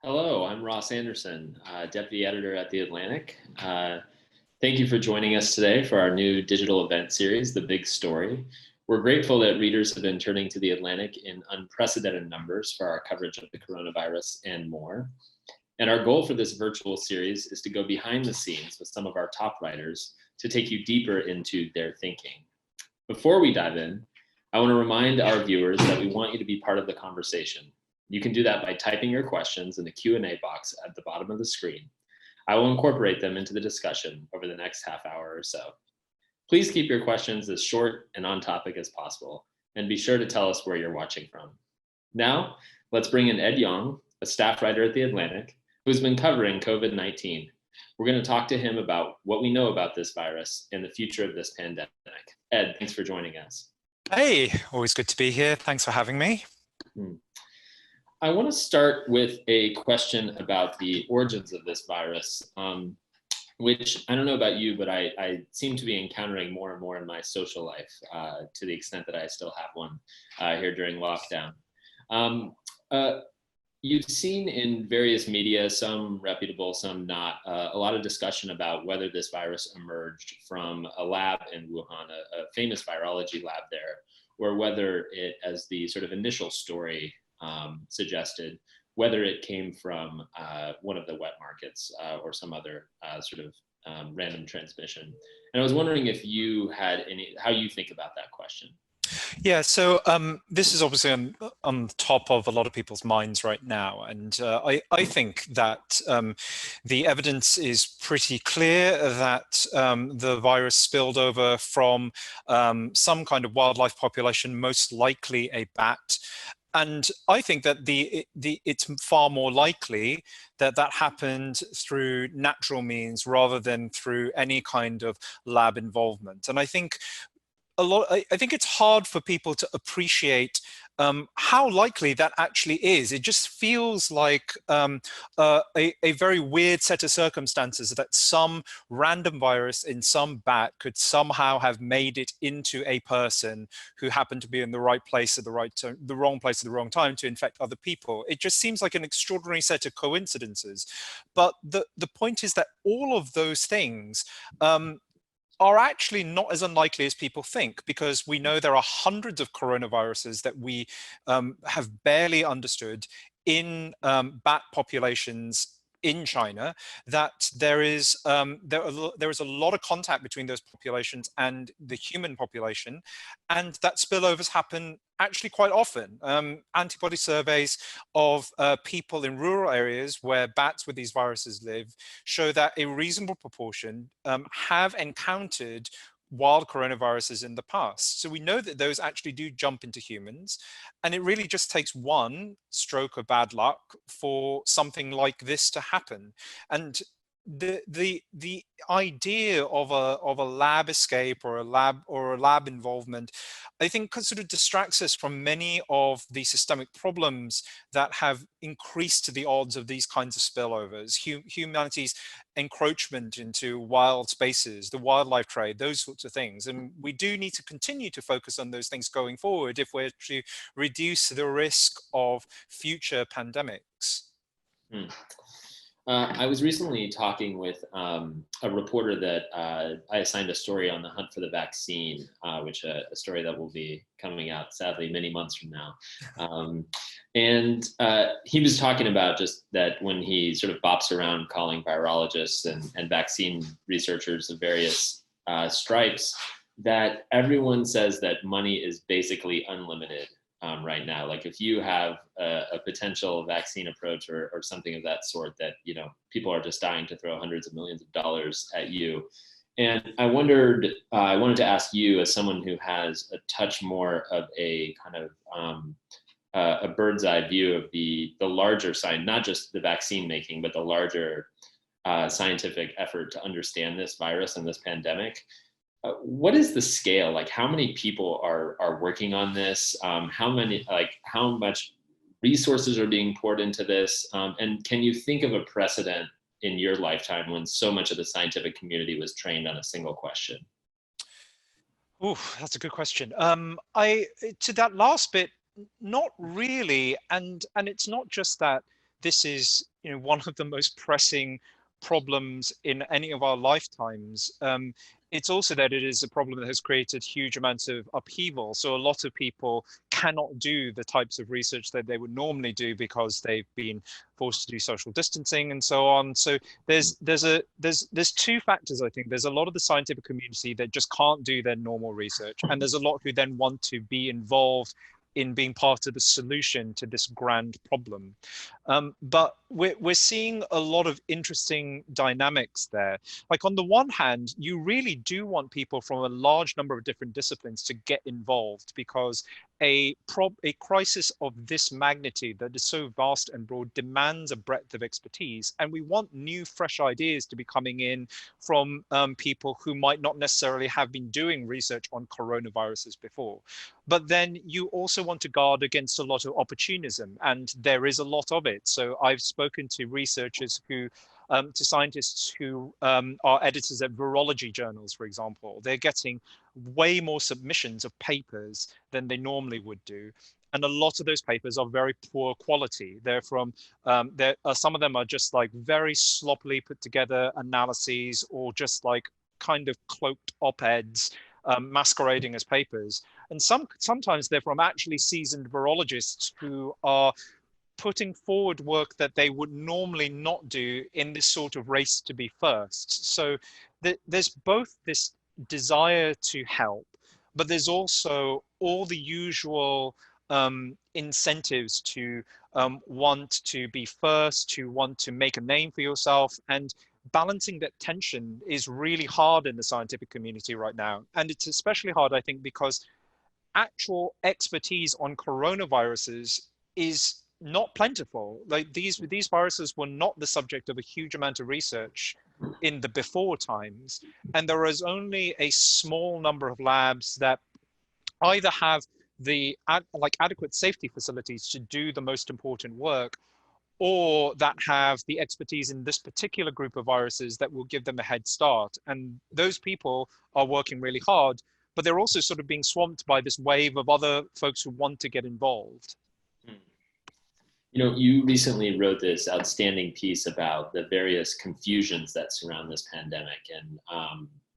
Hello, I'm Ross Andersen, Deputy Editor at The Atlantic. Thank you for joining us today for our new digital event series, The Big Story. We're grateful that readers have been turning to The Atlantic in unprecedented numbers for our coverage of the coronavirus and more. And our goal for this virtual series is to go behind the scenes with some of our top writers to take you deeper into their thinking. Before we dive in, I want to remind our viewers that we want you to be part of the conversation. You can do that by typing your questions in the Q&A box at the bottom of the screen. I will incorporate them into the discussion over the next half hour or so. Please keep your questions as short and on topic as possible, and be sure to tell us where you're watching from. Now, let's bring in Ed Yong, a staff writer at The Atlantic, who's been covering COVID-19. We're going to talk to him about what we know about this virus and the future of this pandemic. Ed, thanks for joining us. Hey, always good to be here. Thanks for having me. I want to start with a question about the origins of this virus, which I don't know about you, but I seem to be encountering more and more in my social life, to the extent that I still have one here during lockdown. You've seen in various media, some reputable, some not, a lot of discussion about whether this virus emerged from a lab in Wuhan, a famous virology lab there, or whether it, as the sort of initial story suggested, whether it came from one of the wet markets or some other sort of random transmission. And I was wondering if you had how you think about that question. Yeah, so this is obviously on top of a lot of people's minds right now. And I think that the evidence is pretty clear that the virus spilled over from some kind of wildlife population, most likely a bat. And I think that it's far more likely that that happened through natural means rather than through any kind of lab involvement. And I think I think it's hard for people to appreciate how likely that actually is. It just feels like a very weird set of circumstances that some random virus in some bat could somehow have made it into a person who happened to be in the right place at the right time, the wrong place at the wrong time to infect other people. It just seems like an extraordinary set of coincidences. But the point is that all of those things are actually not as unlikely as people think, because we know there are hundreds of coronaviruses that we have barely understood in bat populations in China, that there is a lot of contact between those populations and the human population, and that spillovers happen actually quite often. Antibody surveys of people in rural areas where bats with these viruses live show that a reasonable proportion have encountered wild coronaviruses in the past. So we know that those actually do jump into humans, and it really just takes one stroke of bad luck for something like this to happen. And the idea of a lab escape or a lab involvement, I think, sort of distracts us from many of the systemic problems that have increased the odds of these kinds of spillovers. Humanity's encroachment into wild spaces, the wildlife trade, those sorts of things. And we do need to continue to focus on those things going forward if we're to reduce the risk of future pandemics. I was recently talking with a reporter that I assigned a story on the hunt for the vaccine, which a story that will be coming out, sadly, many months from now. And he was talking about just that when he sort of bops around calling virologists and vaccine researchers of various stripes, that everyone says that money is basically unlimited. Right now, like if you have a potential vaccine approach or something of that sort, that people are just dying to throw hundreds of millions of dollars at you. And I wondered, I wanted to ask you, as someone who has a touch more of a kind of a bird's eye view of the larger science, not just the vaccine making, but the larger scientific effort to understand this virus and this pandemic. What is the scale? Like, how many people are working on this? How much resources are being poured into this? And can you think of a precedent in your lifetime when so much of the scientific community was trained on a single question? Oh, that's a good question. To that last bit, not really. And it's not just that this is, one of the most pressing problems in any of our lifetimes. It's also that it is a problem that has created huge amounts of upheaval. So a lot of people cannot do the types of research that they would normally do because they've been forced to do social distancing and so on. So there's two factors, I think. There's a lot of the scientific community that just can't do their normal research, and there's a lot who then want to be involved in being part of the solution to this grand problem. But we're seeing a lot of interesting dynamics there. Like, on the one hand, you really do want people from a large number of different disciplines to get involved, because a crisis of this magnitude that is so vast and broad demands a breadth of expertise. And we want new, fresh ideas to be coming in from people who might not necessarily have been doing research on coronaviruses before. But then you also want to guard against a lot of opportunism, and there is a lot of it. So I've spoken to researchers who, to scientists who are editors at virology journals, for example. They're getting way more submissions of papers than they normally would do. And a lot of those papers are very poor quality. They're from, some of them are just like very sloppily put together analyses, or just like kind of cloaked op-eds masquerading as papers. And sometimes they're from actually seasoned virologists who are putting forward work that they would normally not do in this sort of race to be first. So there's both this desire to help, but there's also all the usual incentives to want to be first, to want to make a name for yourself. And balancing that tension is really hard in the scientific community right now. And it's especially hard, I think, because actual expertise on coronaviruses is not plentiful. Like, these viruses were not the subject of a huge amount of research in the before times, and there is only a small number of labs that either have the adequate safety facilities to do the most important work, or that have the expertise in this particular group of viruses that will give them a head start. And those people are working really hard, but they're also sort of being swamped by this wave of other folks who want to get involved. You recently wrote this outstanding piece about the various confusions that surround this pandemic, and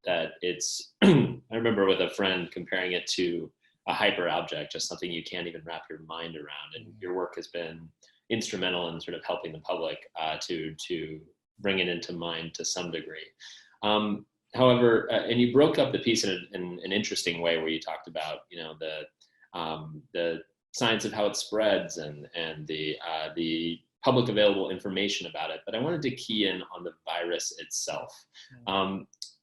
that it's, I remember with a friend comparing it to a hyper object, just something you can't even wrap your mind around. And your work has been instrumental in sort of helping the public to bring it into mind to some degree. However, and you broke up the piece in an interesting way, where you talked about, the science of how it spreads and the public available information about it. But I wanted to key in on the virus itself.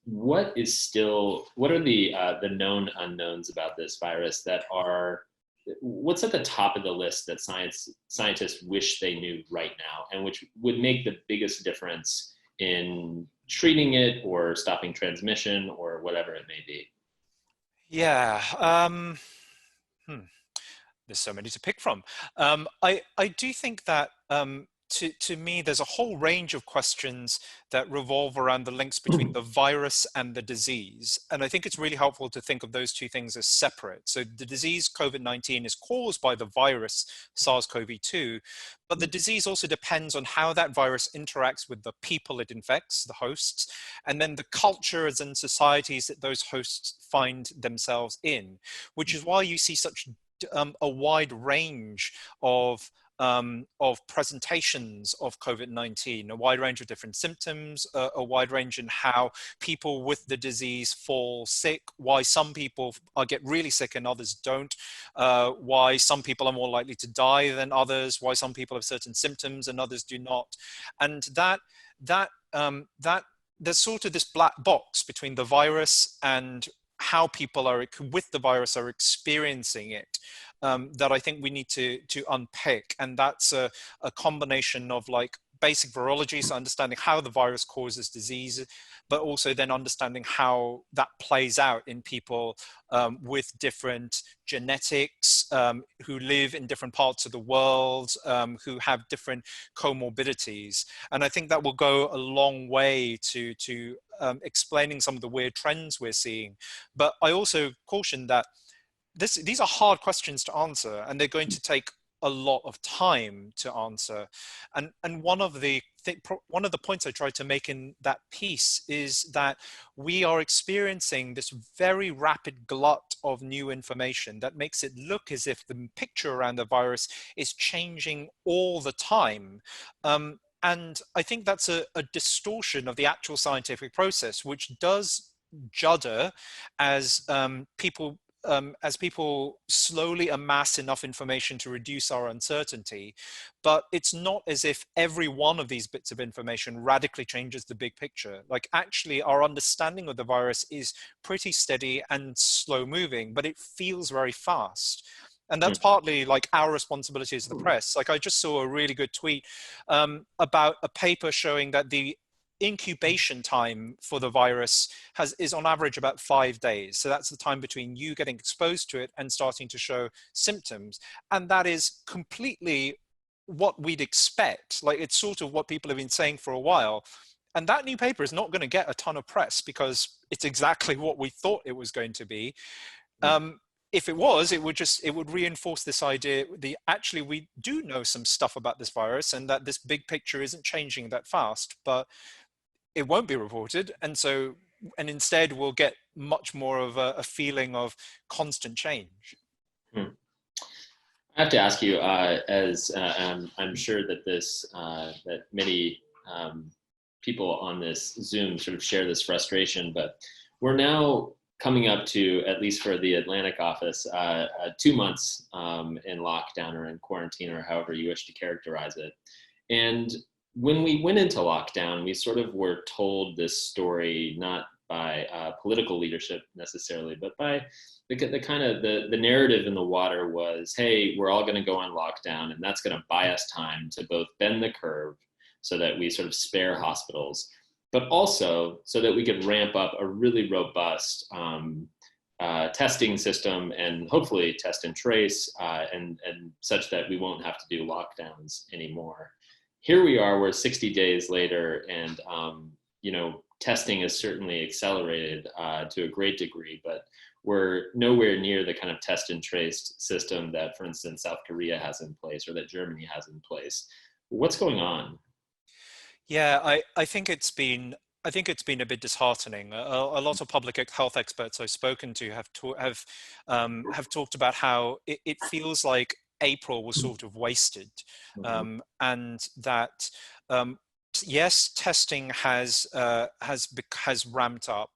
What are the known unknowns about this virus what's at the top of the list that scientists wish they knew right now, and which would make the biggest difference in treating it or stopping transmission or whatever it may be? Yeah. There's so many to pick from. I do think that to me, there's a whole range of questions that revolve around the links between the virus and the disease. And I think it's really helpful to think of those two things as separate. So the disease COVID-19 is caused by the virus SARS-CoV-2, but the disease also depends on how that virus interacts with the people it infects, the hosts, and then the cultures and societies that those hosts find themselves in, which is why you see such a wide range of presentations of COVID-19, a wide range of different symptoms, a wide range in how people with the disease fall sick, why some people get really sick and others don't, why some people are more likely to die than others, why some people have certain symptoms and others do not. And there's sort of this black box between the virus and how people with the virus are experiencing it, that I think we need to unpick. And that's a combination of like basic virology, so understanding how the virus causes disease, but also then understanding how that plays out in people with different genetics, who live in different parts of the world, who have different comorbidities. And I think that will go a long way to explaining some of the weird trends we're seeing. But I also caution that these are hard questions to answer, and they're going to take a lot of time to answer. And one of the points I tried to make in that piece is that we are experiencing this very rapid glut of new information that makes it look as if the picture around the virus is changing all the time. And I think that's a distortion of the actual scientific process, which does judder as people slowly amass enough information to reduce our uncertainty. But it's not as if every one of these bits of information radically changes the big picture. Like, actually, our understanding of the virus is pretty steady and slow moving, but it feels very fast. And that's partly like our responsibility as the press. Like, I just saw a really good tweet about a paper showing that the incubation time for the virus is on average about 5 days. So that's the time between you getting exposed to it and starting to show symptoms. And that is completely what we'd expect. Like, it's sort of what people have been saying for a while. And that new paper is not going to get a ton of press because it's exactly what we thought it was going to be. If it was, it would reinforce this idea that actually we do know some stuff about this virus and that this big picture isn't changing that fast, but it won't be reported. And instead we'll get much more of a feeling of constant change. I have to ask you, I'm sure that that many people on this Zoom sort of share this frustration, but we're now coming up to, at least for the Atlantic office, 2 months in lockdown or in quarantine, or however you wish to characterize it. And when we went into lockdown, we sort of were told this story, not by political leadership necessarily, but by the narrative in the water was, hey, we're all going to go on lockdown, and that's going to buy us time to both bend the curve so that we sort of spare hospitals, but also so that we could ramp up a really robust testing system and hopefully test and trace and such that we won't have to do lockdowns anymore. Here we are, we're 60 days later, and testing is certainly accelerated to a great degree, but we're nowhere near the kind of test and trace system that, for instance, South Korea has in place or that Germany has in place. What's going on? Yeah, I think it's been a bit disheartening. A lot of public health experts I've spoken to have talked about how it feels like April was sort of wasted, and that yes, testing has ramped up,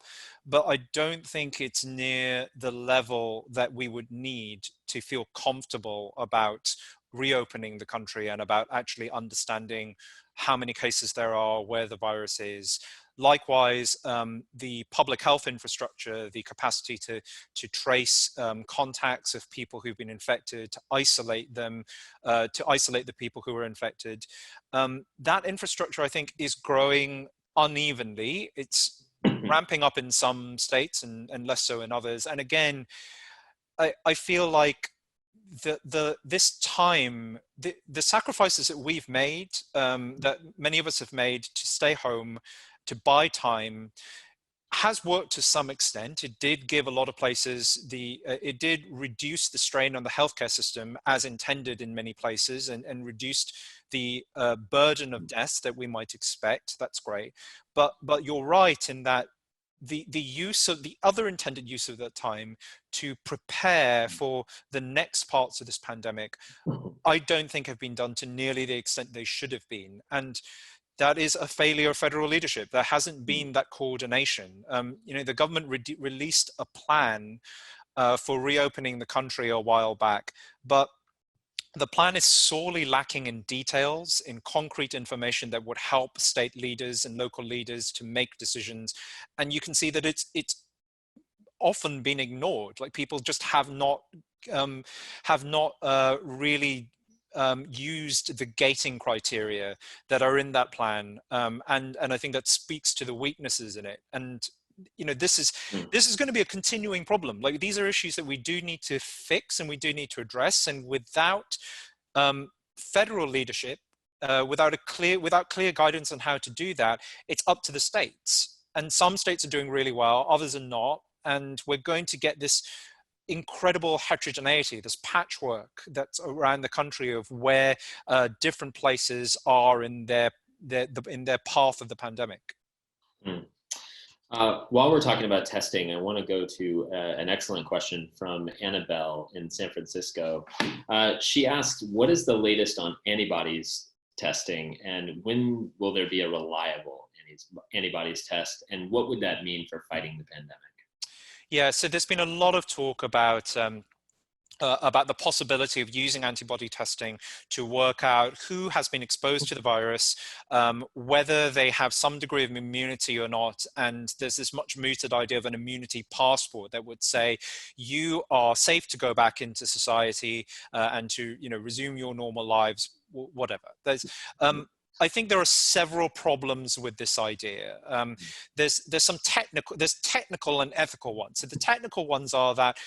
but I don't think it's near the level that we would need to feel comfortable about reopening the country and about actually understanding how many cases there are, where the virus is. Likewise, the public health infrastructure, the capacity to trace contacts of people who've been infected, to isolate them, to isolate the people who were infected. That infrastructure, I think, is growing unevenly. It's ramping up in some states and less so in others. And again, I feel like this time, the sacrifices that we've made, that many of us have made to stay home, to buy time, has worked to some extent. It did give a lot of places it did reduce the strain on the healthcare system as intended in many places, and reduced the burden of deaths that we might expect. That's great. But you're right in that the use of the other intended use of that time to prepare for the next parts of this pandemic, I don't think have been done to nearly the extent they should have been. And that is a failure of federal leadership. There hasn't been that coordination. The government released a plan for reopening the country a while back, but the plan is sorely lacking in details, in concrete information that would help state leaders and local leaders to make decisions. And you can see that it's often been ignored. Like, people just have not really used the gating criteria that are in that plan, and I think that speaks to the weaknesses in it. And this is going to be a continuing problem. Like, these are issues that we do need to fix and we do need to address. And without federal leadership, without clear guidance on how to do that, it's up to the states. And some states are doing really well, others are not. And we're going to get this incredible heterogeneity, this patchwork that's around the country of where different places are in their path of the pandemic. Mm. While we're talking about testing, I want to go to an excellent question from Annabelle in San Francisco. She asked, what is the latest on antibodies testing, and when will there be a reliable antibodies test, and what would that mean for fighting the pandemic? Yeah, so there's been a lot of talk about the possibility of using antibody testing to work out who has been exposed to the virus, whether they have some degree of immunity or not. And there's this much mooted idea of an immunity passport that would say you are safe to go back into society and to resume your normal lives, whatever. I think there are several problems with this idea. There's technical and ethical ones. So the technical ones are that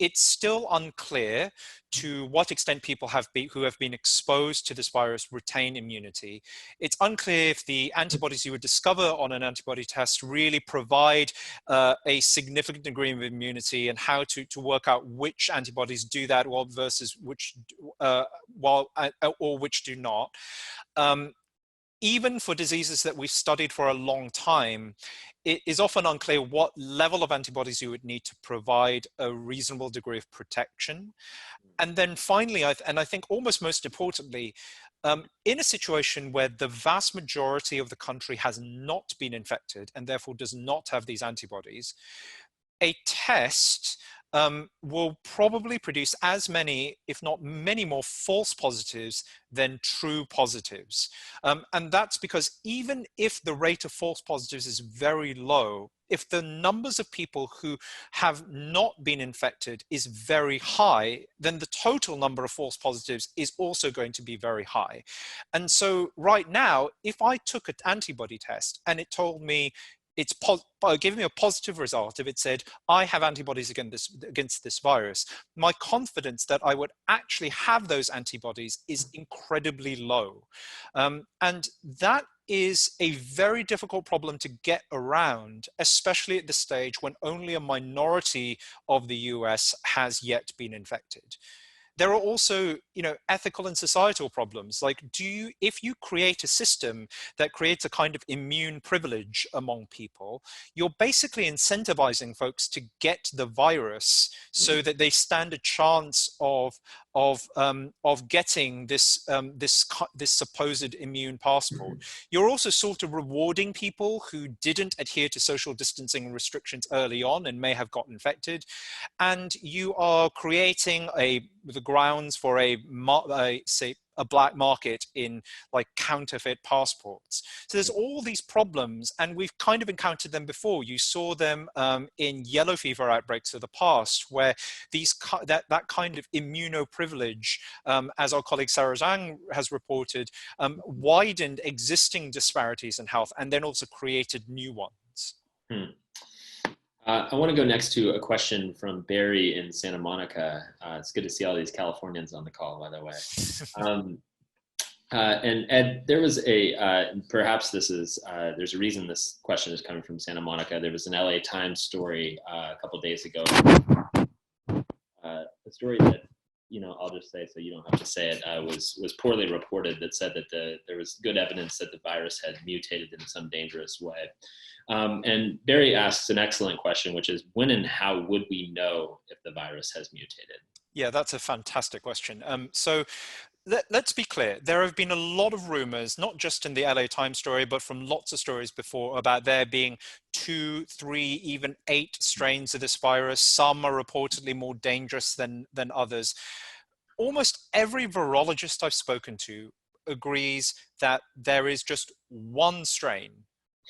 it's still unclear to what extent people who have been exposed to this virus retain immunity. It's unclear if the antibodies you would discover on an antibody test really provide a significant degree of immunity, and how to work out which antibodies do that versus which or which do not. Even for diseases that we've studied for a long time, it is often unclear what level of antibodies you would need to provide a reasonable degree of protection. And then finally, I think almost most importantly, in a situation where the vast majority of the country has not been infected and therefore does not have these antibodies, a test will probably produce as many, if not many more false positives than true positives. And that's because even if the rate of false positives is very low, if the numbers of people who have not been infected is very high, then the total number of false positives is also going to be very high. And so right now, if I took an antibody test and it told me, giving me a positive result, if it said, I have antibodies against this virus, my confidence that I would actually have those antibodies is incredibly low. And that is a very difficult problem to get around, especially at this stage when only a minority of the US has yet been infected. There are also, ethical and societal problems. Like, if you create a system that creates a kind of immune privilege among people, you're basically incentivizing folks to get the virus so that they stand a chance of getting this supposed immune passport. You're also sort of rewarding people who didn't adhere to social distancing restrictions early on and may have got infected, and you are creating the grounds for a black market in like counterfeit passports. So there's all these problems, and we've kind of encountered them before. You saw them in yellow fever outbreaks of the past, where that kind of immunoprivilege, as our colleague Sarah Zhang has reported, widened existing disparities in health and then also created new ones. I want to go next to a question from Barry in Santa Monica. It's good to see all these Californians on the call, by the way. And Ed, there was perhaps there's a reason this question is coming from Santa Monica. There was an LA Times story a couple of days ago, a story that, I'll just say so you don't have to say it, was poorly reported, that said that there was good evidence that the virus had mutated in some dangerous way. And Barry asks an excellent question, which is, when and how would we know if the virus has mutated? Yeah, that's a fantastic question. So let's be clear. There have been a lot of rumors, not just in the LA Times story, but from lots of stories before, about there being 2, 3, even 8 strains of this virus. Some are reportedly more dangerous than others. Almost every virologist I've spoken to agrees that there is just one strain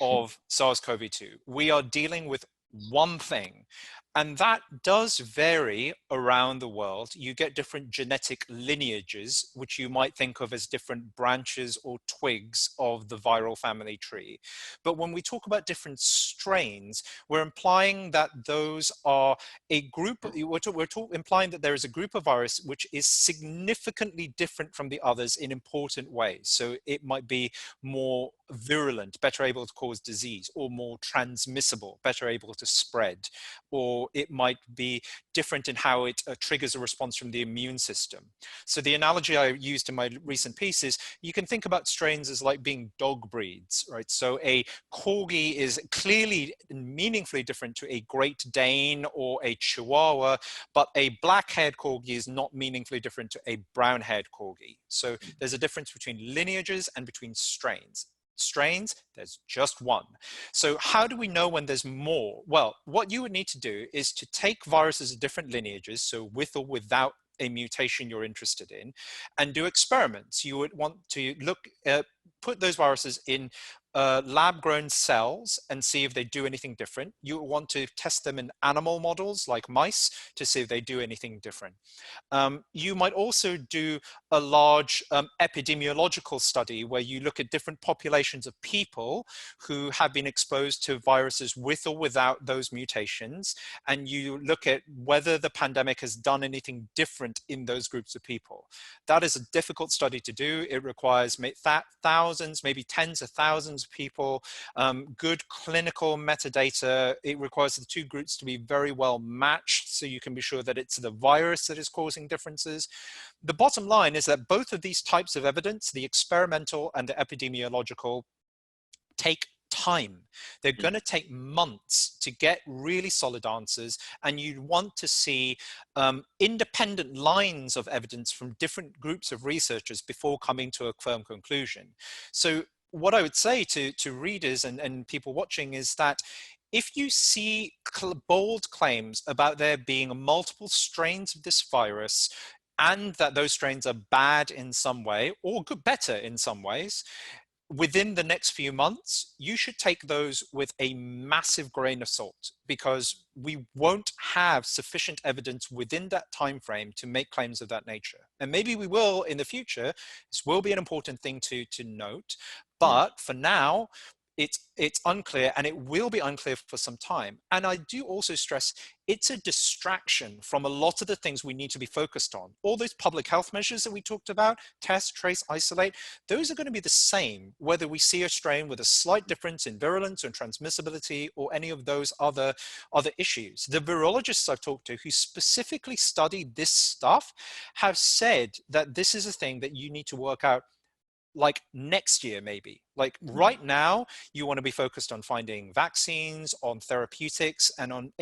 of SARS-CoV-2. We are dealing with one thing. And that does vary around the world. You get different genetic lineages, which you might think of as different branches or twigs of the viral family tree. But when we talk about different strains, we're implying that those are a group, implying that there is a group of virus which is significantly different from the others in important ways. So it might be more virulent, better able to cause disease, or more transmissible, better able to spread, or or it might be different in how it triggers a response from the immune system. So the analogy I used in my recent piece is you can think about strains as like being dog breeds, right? So a Corgi is clearly meaningfully different to a Great Dane or a Chihuahua, but a black-haired Corgi is not meaningfully different to a brown-haired Corgi. So there's a difference between lineages and between strains. Strains, there's just one. So how do we know when there's more? Well, what you would need to do is to take viruses of different lineages, so with or without a mutation you're interested in, and do experiments. You would want to put those viruses in lab-grown cells and see if they do anything different. You want to test them in animal models like mice to see if they do anything different. You might also do a large epidemiological study where you look at different populations of people who have been exposed to viruses with or without those mutations, and you look at whether the pandemic has done anything different in those groups of people. That is a difficult study to do. It requires thousands, maybe tens of thousands of people, good clinical metadata. It requires the two groups to be very well matched so you can be sure that it's the virus that is causing differences. The bottom line is that both of these types of evidence, the experimental and the epidemiological, take time. They're going to take months to get really solid answers, and you want to see independent lines of evidence from different groups of researchers before coming to a firm conclusion. So what I would say to readers and people watching is that if you see bold claims about there being multiple strains of this virus, and that those strains are bad in some way or good, better in some ways, within the next few months, you should take those with a massive grain of salt, because we won't have sufficient evidence within that time frame to make claims of that nature. And maybe we will in the future. This will be an important thing to note. But for now, it's unclear, and it will be unclear for some time. And I do also stress it's a distraction from a lot of the things we need to be focused on. All those public health measures that we talked about, test, trace, isolate, those are going to be the same, whether we see a strain with a slight difference in virulence or transmissibility or any of those other issues. The virologists I've talked to who specifically studied this stuff have said that this is a thing that you need to work out like next year, maybe. Like right now, you want to be focused on finding vaccines, on therapeutics, and on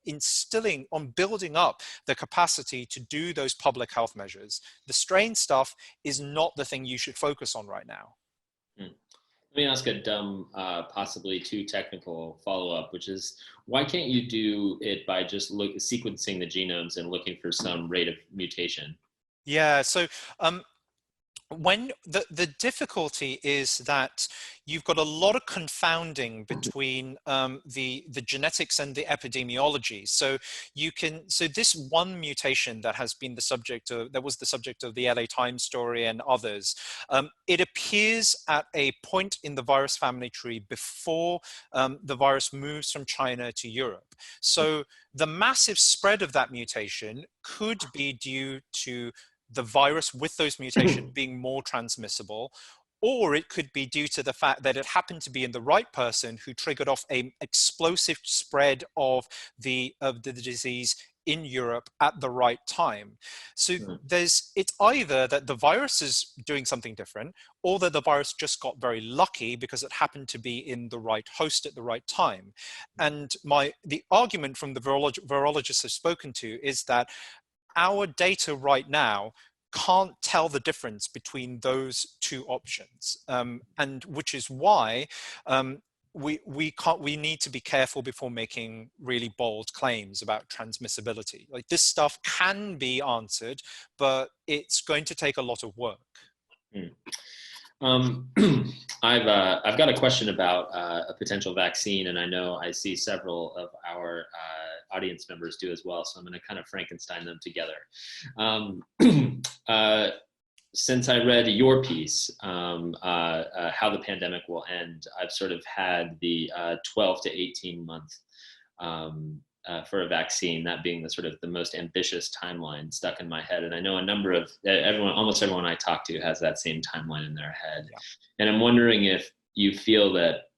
instilling, on building up the capacity to do those public health measures. The strain stuff is not the thing you should focus on right now. Let me ask a dumb, possibly too technical follow-up, which is, why can't you do it by just sequencing the genomes and looking for some rate of mutation? Yeah, so when the difficulty is that you've got a lot of confounding between the genetics and the epidemiology. So this one mutation that has been the subject of, that was the subject of the LA Times story and others, it appears at a point in the virus family tree before the virus moves from China to Europe. So the massive spread of that mutation could be due to the virus with those mutations being more transmissible, or it could be due to the fact that it happened to be in the right person who triggered off an explosive spread of the disease in Europe at the right time. So it's either that the virus is doing something different, or that the virus just got very lucky because it happened to be in the right host at the right time. And the argument from the virologists I've spoken to is that our data right now can't tell the difference between those two options, and which is why we need to be careful before making really bold claims about transmissibility. Like, this stuff can be answered, but it's going to take a lot of work. I've got a question about a potential vaccine, and I know I see several of our audience members do as well, so I'm going to kind of Frankenstein them together. Since I read your piece, How the Pandemic Will End, I've sort of had the 12 to 18 month for a vaccine, that being the most ambitious timeline stuck in my head. And I know a number of almost everyone I talk to has that same timeline in their head. Yeah. And I'm wondering if you feel that,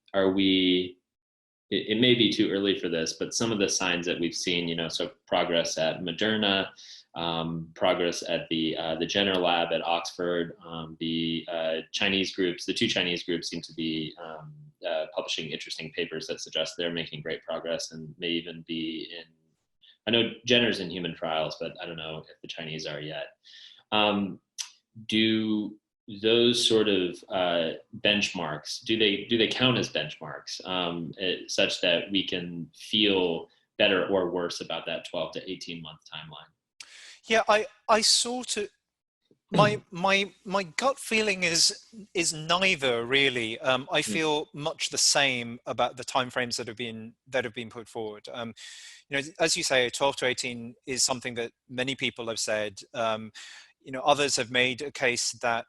it may be too early for this, but some of the signs that we've seen, so progress at Moderna, progress at the Jenner lab at Oxford, the Chinese groups, the two Chinese groups seem to be publishing interesting papers that suggest they're making great progress and may even be in, I know Jenner's in human trials, but I don't know if the Chinese are yet. Do those sort of benchmarks, do they count as benchmarks, such that we can feel better or worse about that 12 to 18 month timeline? Yeah, I sort of, my gut feeling is neither really. I feel much the same about the timeframes that have been put forward. As you say, 12 to 18 is something that many people have said. Others have made a case that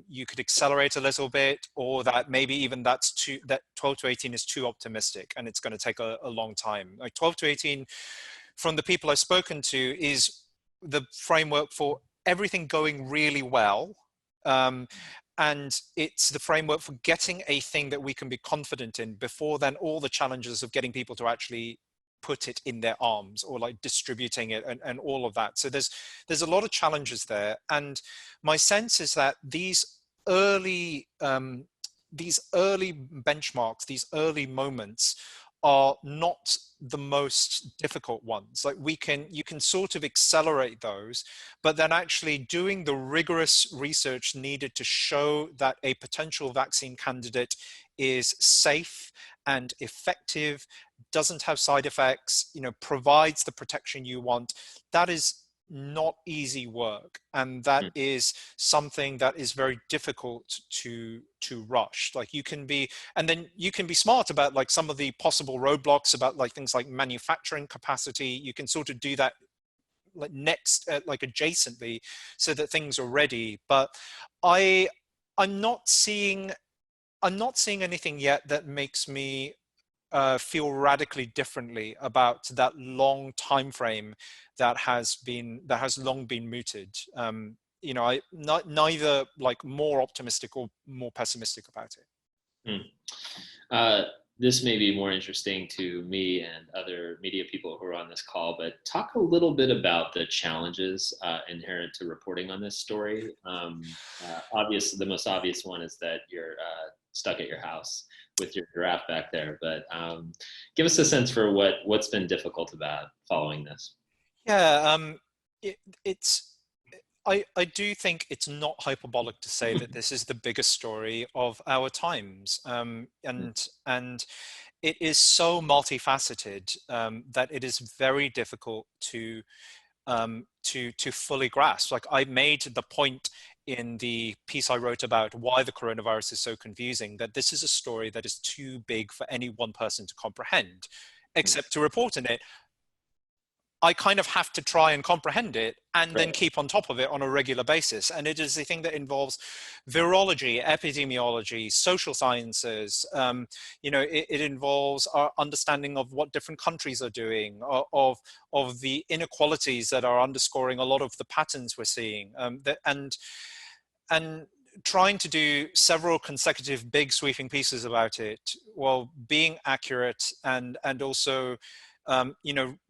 you could accelerate a little bit, or that maybe even that 12 to 18 is too optimistic and it's going to take a long time. Like 12 to 18, from the people I've spoken to, is the framework for everything going really well. And it's the framework for getting a thing that we can be confident in before then all the challenges of getting people to actually put it in their arms, or like distributing it and all of that. So there's a lot of challenges there. And my sense is that these early benchmarks, these early moments, are not the most difficult ones. Like you can sort of accelerate those, but then actually doing the rigorous research needed to show that a potential vaccine candidate is safe and effective, doesn't have side effects, provides the protection you want, that is not easy work, and that is something that is very difficult to rush. Like you can be smart about like some of the possible roadblocks about like things like manufacturing capacity. You can sort of do that like next, like adjacently, so that things are ready. But I'm not seeing anything yet that makes me feel radically differently about that long time frame that has long been mooted. Neither like more optimistic or more pessimistic about it. This may be more interesting to me and other media people who are on this call, but talk a little bit about the challenges inherent to reporting on this story. The most obvious one is that you're stuck at your house with your giraffe back there, but give us a sense for what's been difficult about following this. Yeah, I do think it's not hyperbolic to say that this is the biggest story of our times, and it is so multifaceted that it is very difficult to fully grasp. Like I made the point in the piece I wrote about why the coronavirus is so confusing, that this is a story that is too big for any one person to comprehend, except to report in it. I kind of have to try and comprehend it and then keep on top of it on a regular basis. And it is a thing that involves virology, epidemiology, social sciences. It involves our understanding of what different countries are doing, of the inequalities that are underscoring a lot of the patterns we're seeing. And trying to do several consecutive big sweeping pieces about it while being accurate and also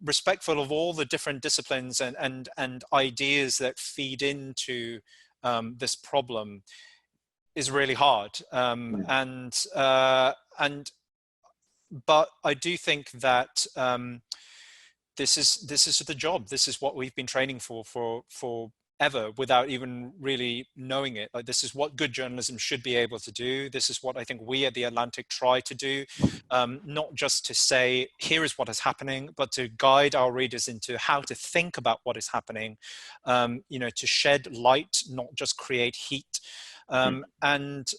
respectful of all the different disciplines and ideas that feed into this problem is really hard. But I do think that this is the job. This is what we've been training for ever, without even really knowing it. Like, this is what good journalism should be able to do. This is what I think we at The Atlantic try to do, not just to say, here is what is happening, but to guide our readers into how to think about what is happening, to shed light, not just create heat. And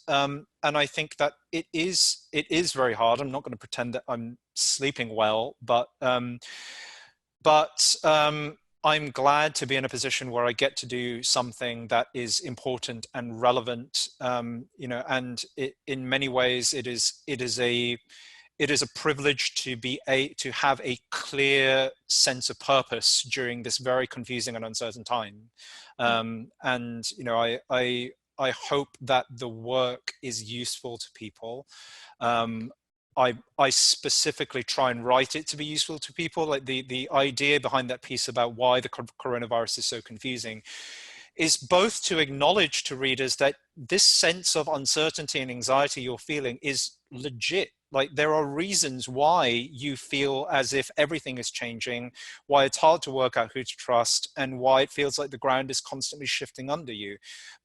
I think that it is very hard. I'm not going to pretend that I'm sleeping well, but I'm glad to be in a position where I get to do something that is important and relevant, and in many ways it is a privilege to have a clear sense of purpose during this very confusing and uncertain time. And I hope that the work is useful to people. I specifically try and write it to be useful to people. Like the idea behind that piece about why the coronavirus is so confusing is both to acknowledge to readers that this sense of uncertainty and anxiety you're feeling is legit. Like there are reasons why you feel as if everything is changing, why it's hard to work out who to trust, and why it feels like the ground is constantly shifting under you.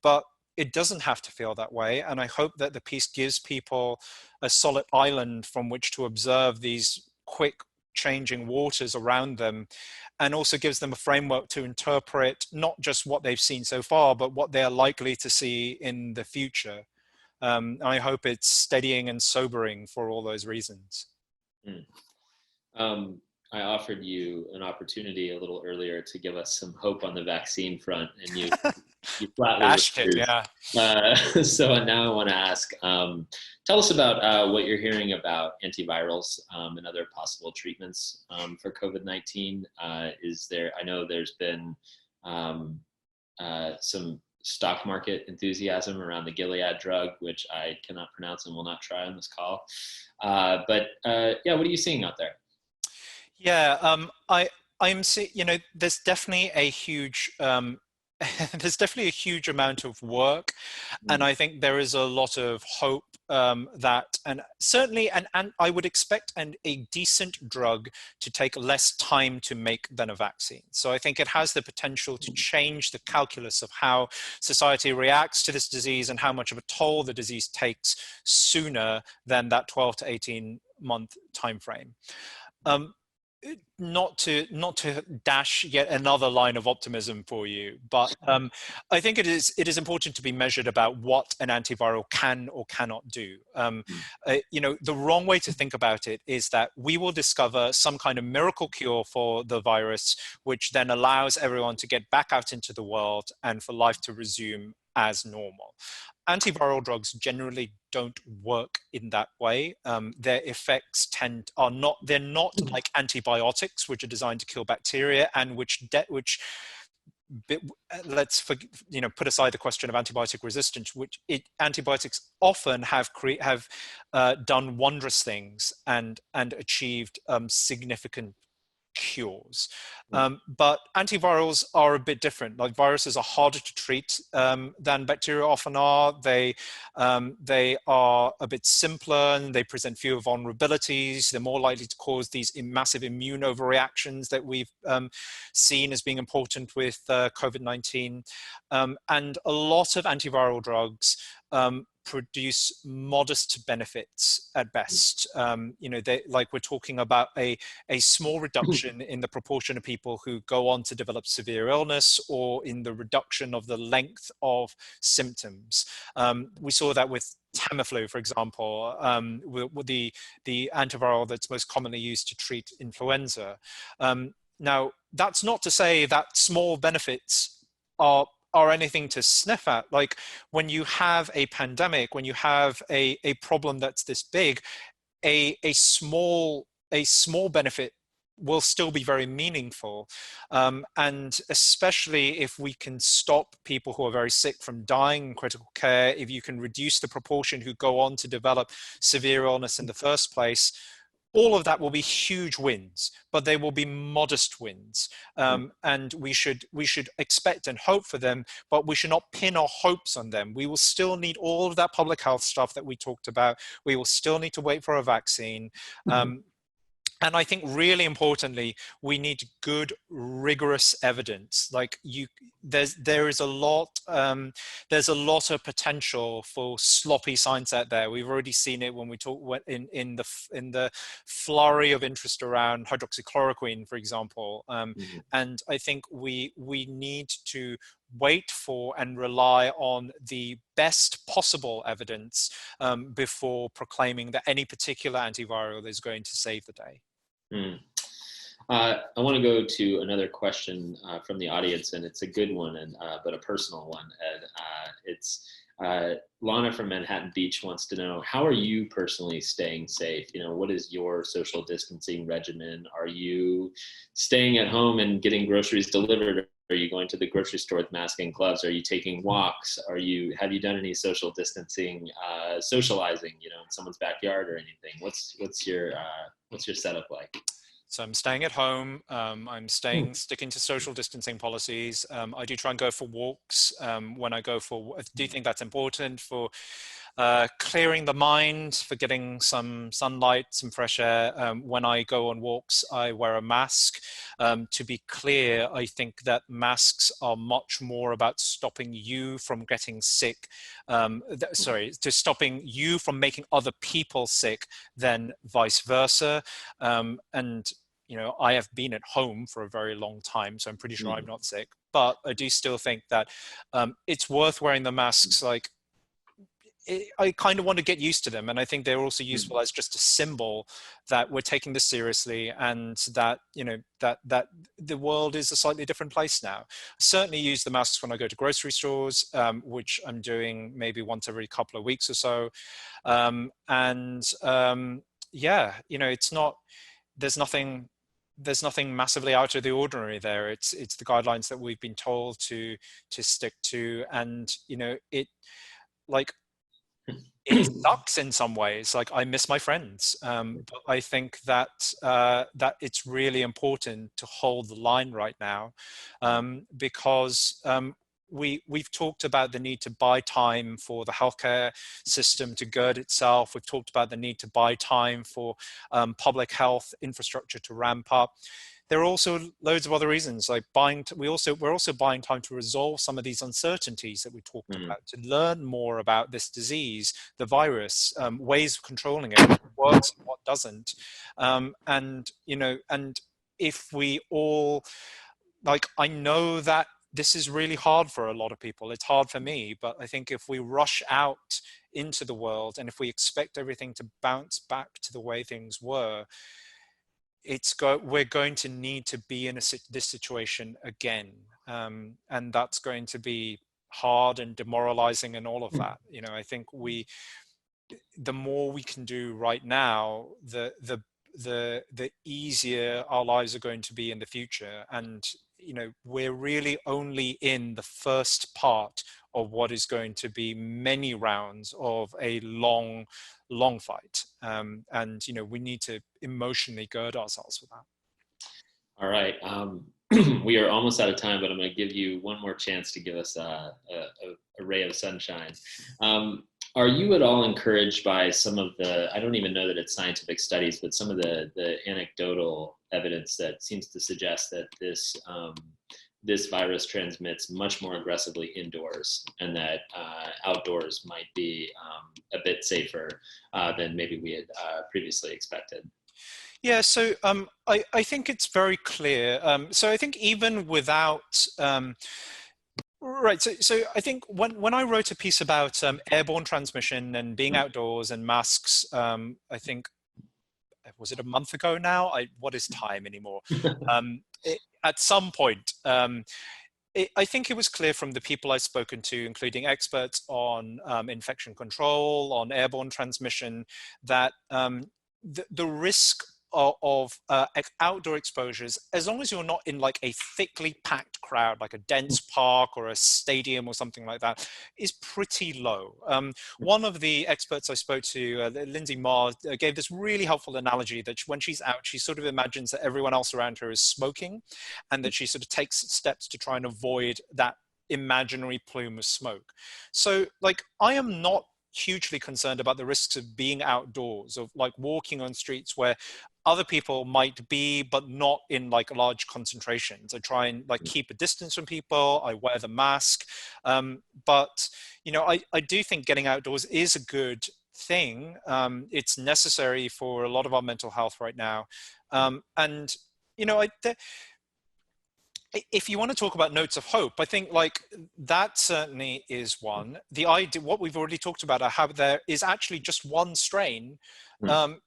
But it doesn't have to feel that way. And I hope that the piece gives people a solid island from which to observe these quick changing waters around them, and also gives them a framework to interpret not just what they've seen so far, but what they're likely to see in the future. I hope it's steadying and sobering for all those reasons. Mm. I offered you an opportunity a little earlier to give us some hope on the vaccine front, and you flatly Dashed it, refused. yeah. So now I want to ask, tell us about what you're hearing about antivirals and other possible treatments for COVID-19. Is there? I know there's been some stock market enthusiasm around the Gilead drug, which I cannot pronounce and will not try on this call. But yeah, what are you seeing out there? Yeah, I'm seeing, you know, there's definitely a huge there's definitely a huge amount of work, and I think there is a lot of hope that, and certainly, and I would expect a decent drug to take less time to make than a vaccine. So I think it has the potential to change the calculus of how society reacts to this disease and how much of a toll the disease takes sooner than that 12 to 18 month time frame. Not to dash yet another line of optimism for you, but I think it is important to be measured about what an antiviral can or cannot do. You know, the wrong way to think about it is that we will discover some kind of miracle cure for the virus, which then allows everyone to get back out into the world and for life to resume as normal. Antiviral drugs generally don't work in that way. Their effects they're not like antibiotics, which are designed to kill bacteria and which let's put aside the question of antibiotic resistance, antibiotics often have done wondrous things and achieved significant cures. But antivirals are a bit different. Like viruses are harder to treat than bacteria often are. They are a bit simpler and they present fewer vulnerabilities. They're more likely to cause these massive immune overreactions that we've seen as being important with COVID-19. And a lot of antiviral drugs produce modest benefits at best. You know, like we're talking about a small reduction in the proportion of people who go on to develop severe illness, or in the reduction of the length of symptoms. We saw that with Tamiflu, for example, with the antiviral that's most commonly used to treat influenza. Now, that's not to say that small benefits are anything to sniff at. Like when you have a pandemic, when you have a problem that's this big, a small benefit will still be very meaningful. And especially if we can stop people who are very sick from dying in critical care, if you can reduce the proportion who go on to develop severe illness in the first place, all of that will be huge wins, but they will be modest wins. And we should expect and hope for them, but we should not pin our hopes on them. We will still need all of that public health stuff that we talked about. We will still need to wait for a vaccine. And I think really importantly, we need good, rigorous evidence. Like there's a lot of potential for sloppy science out there. We've already seen it when we talk in the flurry of interest around hydroxychloroquine, for example. And I think we need to wait for and rely on the best possible evidence before proclaiming that any particular antiviral is going to save the day. I want to go to another question from the audience, and it's a good one, but a personal one, Ed. It's Lana from Manhattan Beach wants to know, how are you personally staying safe? You know, what is your social distancing regimen? Are you staying at home and getting groceries delivered? Are you going to the grocery store with mask and gloves? Are you taking walks? Have you done any social distancing, socializing, in someone's backyard or anything? What's your setup like? So I'm staying at home. I'm sticking to social distancing policies. I do try and go for walks when I go for. I do think that's important for clearing the mind, for getting some sunlight, some fresh air. When I go on walks, I wear a mask. To be clear, I think that masks are much more about stopping you from getting sick. To stopping you from making other people sick than vice versa. And I have been at home for a very long time, so I'm pretty sure I'm not sick. But I do still think that it's worth wearing the masks. Like, I kind of want to get used to them, and I think they're also useful as just a symbol that we're taking this seriously, and that that the world is a slightly different place now. I certainly use the masks when I go to grocery stores, which I'm doing maybe once every couple of weeks or so, yeah, it's not. There's nothing massively out of the ordinary there. It's the guidelines that we've been told to stick to, and it sucks in some ways. Like, I miss my friends, but I think that that it's really important to hold the line right now, because we've talked about the need to buy time for the healthcare system to gird itself. We've talked about the need to buy time for public health infrastructure to ramp up. There are also loads of other reasons, like we're also buying time to resolve some of these uncertainties that we talked about, to learn more about this disease, the virus, ways of controlling it, what works and what doesn't. And if we all, I know that this is really hard for a lot of people. It's hard for me, but I think if we rush out into the world, and if we expect everything to bounce back to the way things were, we're going to need to be in this situation again, and that's going to be hard and demoralizing and all of that. I think the more we can do right now, the easier our lives are going to be in the future. And we're really only in the first part of what is going to be many rounds of a long fight, and we need to emotionally gird ourselves for that. All right. We are almost out of time, but I'm going to give you one more chance to give us a ray of sunshine. Are you at all encouraged by some of the, I don't even know that it's scientific studies, but some of the anecdotal evidence that seems to suggest that this virus transmits much more aggressively indoors, and that outdoors might be a bit safer than maybe we had previously expected? Yeah, so I think it's very clear. So I think even without, right, so I think when I wrote a piece about airborne transmission and being outdoors and masks, I think, was it a month ago now? What is time anymore? At some point, I think it was clear from the people I've spoken to, including experts on infection control, on airborne transmission, that the risk of outdoor exposures, as long as you're not in like a thickly packed crowd, like a dense park or a stadium or something like that, is pretty low. One of the experts I spoke to, Lindsay Marr, gave this really helpful analogy that when she's out, she sort of imagines that everyone else around her is smoking, and that she sort of takes steps to try and avoid that imaginary plume of smoke. So I am not hugely concerned about the risks of being outdoors, of walking on streets where other people might be, but not in large concentrations. I try and keep a distance from people. I wear the mask. But, I do think getting outdoors is a good thing. It's necessary for a lot of our mental health right now. And, if you want to talk about notes of hope, I think that certainly is one. The idea, what we've already talked about, how there is actually just one strain,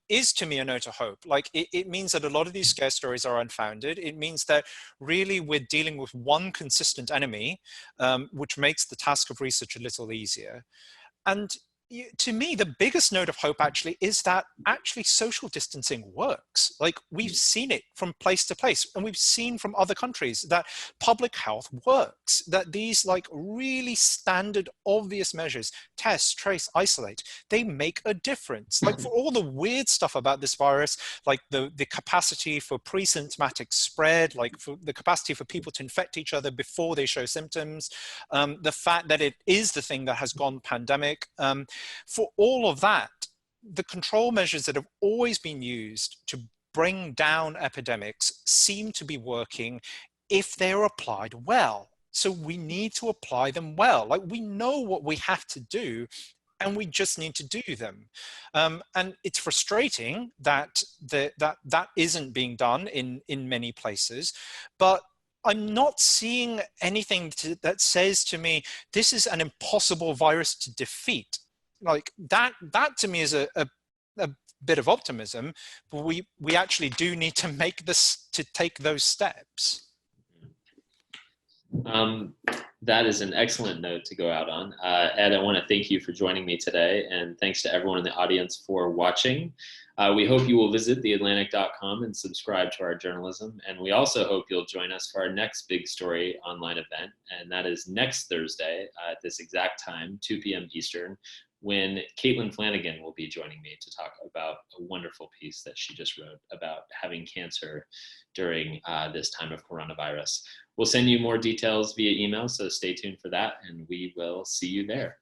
is to me a note of hope. It means that a lot of these scare stories are unfounded. It means that really we're dealing with one consistent enemy, which makes the task of research a little easier. And to me, the biggest note of hope actually is that actually social distancing works. Like, we've seen it from place to place, and we've seen from other countries that public health works, that these like really standard, obvious measures, test, trace, isolate, they make a difference. Like, for all the weird stuff about this virus, like the capacity for pre-symptomatic spread, like for the capacity for people to infect each other before they show symptoms, the fact that it is the thing that has gone pandemic, for all of that, the control measures that have always been used to bring down epidemics seem to be working if they're applied well. So we need to apply them well. Like, we know what we have to do, and we just need to do them. And it's frustrating that that isn't being done in many places, but I'm not seeing anything that says to me, this is an impossible virus to defeat. Like, that to me is a bit of optimism, but we actually do need to take those steps. That is an excellent note to go out on. Ed, I want to thank you for joining me today, and thanks to everyone in the audience for watching. We hope you will visit theatlantic.com and subscribe to our journalism, and we also hope you'll join us for our next Big Story online event, and that is next Thursday at this exact time, 2 p.m. Eastern, when Caitlin Flanagan will be joining me to talk about a wonderful piece that she just wrote about having cancer during this time of coronavirus. We'll send you more details via email, so stay tuned for that, and we will see you there.